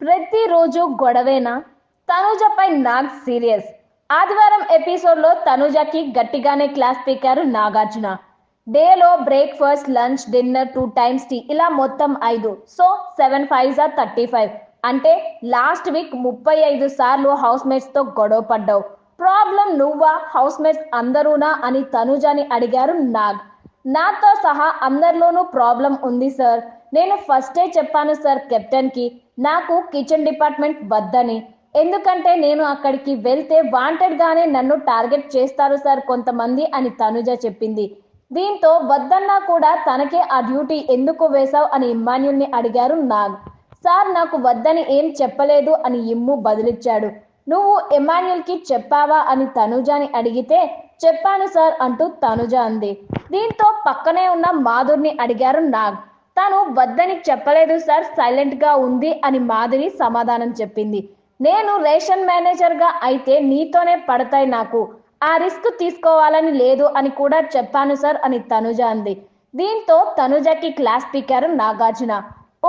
ప్రతిరోజు గొడవేనా? తనూజపై నాగ్ సీరియస్. ఆదివారం ఎపిసోడ్లో తనూజకి గట్టిగానే క్లాస్ పీకారు నాగార్జున. డేలో breakfast, lunch, dinner, 2 times tea, ఇలా మొత్తం 5. So 7 5s 35. అంటే లాస్ట్ వీక్ 35 సార్లు హౌస్ మేట్స్ తో గొడవ పడ్డావు. ప్రాబ్లం నువ్వా, హౌస్ మేట్స్ అందరూనా అని తనూజని అడిగారు నాగ్. నాతో సహా అందరిలోనూ ప్రాబ్లం ఉంది సార్. నేను ఫస్టే చెప్పాను సార్ కెప్టెన్ కి, నాకు కిచెన్ డిపార్ట్మెంట్ వద్దని. ఎందుకంటే నేను అక్కడికి వెళ్తే వాంటెడ్ గానే నన్ను టార్గెట్ చేస్తారు సార్ కొంతమంది అని తనుజ చెప్పింది. దీంతో వద్దన్నా కూడా తనకే ఆ డ్యూటీ ఎందుకు వేశావు అని ఇమ్మాన్యుల్ ని అడిగారు నాగ్. సార్ నాకు వద్దని ఏం చెప్పలేదు అని ఇమ్ము బదులిచ్చాడు. నువ్వు ఎమాన్యుల్ కి చెప్పావా అని తనుజని అడిగితే చెప్పాను సార్ అంటూ తనుజ అంది. దీంతో పక్కనే ఉన్న మాధుర్ని అడిగారు నాగ్. తాను వద్దని చెప్పలేదు సార్, సైలెంట్ గా ఉంది అని మాధురి సమాధానం చెప్పింది. నేను రేషన్ మేనేజర్ గా అయితే నీతోనే పడతాయి, నాకు ఆ రిస్క్ తీసుకోవాలని లేదు అని కూడా చెప్పాను సార్ అని తనుజ అంది. దీంతో తనుజకి క్లాస్ పీకారు నాగార్జున.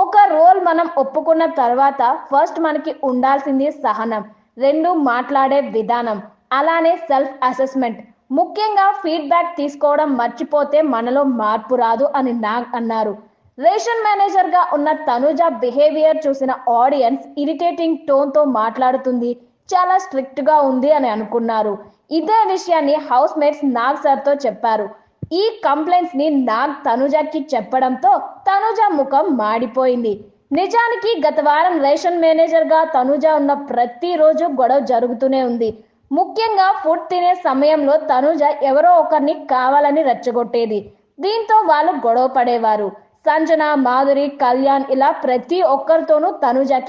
ఒక రోల్ మనం ఒప్పుకున్న తర్వాత ఫస్ట్ మనకి ఉండాల్సింది సహనం, 2 మాట్లాడే విధానం, అలానే సెల్ఫ్ అసెస్మెంట్, ముఖ్యంగా ఫీడ్బ్యాక్ తీసుకోవడం మర్చిపోతే మనలో మార్పు రాదు అని నాగ్ అన్నారు. రేషన్ మేనేజర్ గా ఉన్న తనుజ బిహేవియర్ చూసిన ఆడియన్స్ ఇరిటేటింగ్ టోన్ తో మాట్లాడుతుంది, చాలా స్ట్రిక్ట్ గా ఉంది అని అనుకున్నారు. ఇదే విషయాన్ని హౌస్ మేట్స్ నాగ్ సార్ తో చెప్పారు. ఈ కంప్లైంట్స్ ని నాగ్ తనుజకి చెప్పడంతో తనుజ ముఖం మాడిపోయింది. నిజానికి గత వారం రేషన్ మేనేజర్ గా తనుజ ఉన్న ప్రతిరోజు గొడవ జరుగుతూనే ఉంది. ముఖ్యంగా ఫుడ్ తినే సమయంలో తనుజ ఎవరో ఒకరిని కావాలని రెచ్చగొట్టేది. దీంతో వాళ్ళు గొడవ పడేవారు. సంజన, మాధురి, కళ్యాణ్ ఇలా ప్రతి ఒక్కరితోనూ తనుజకి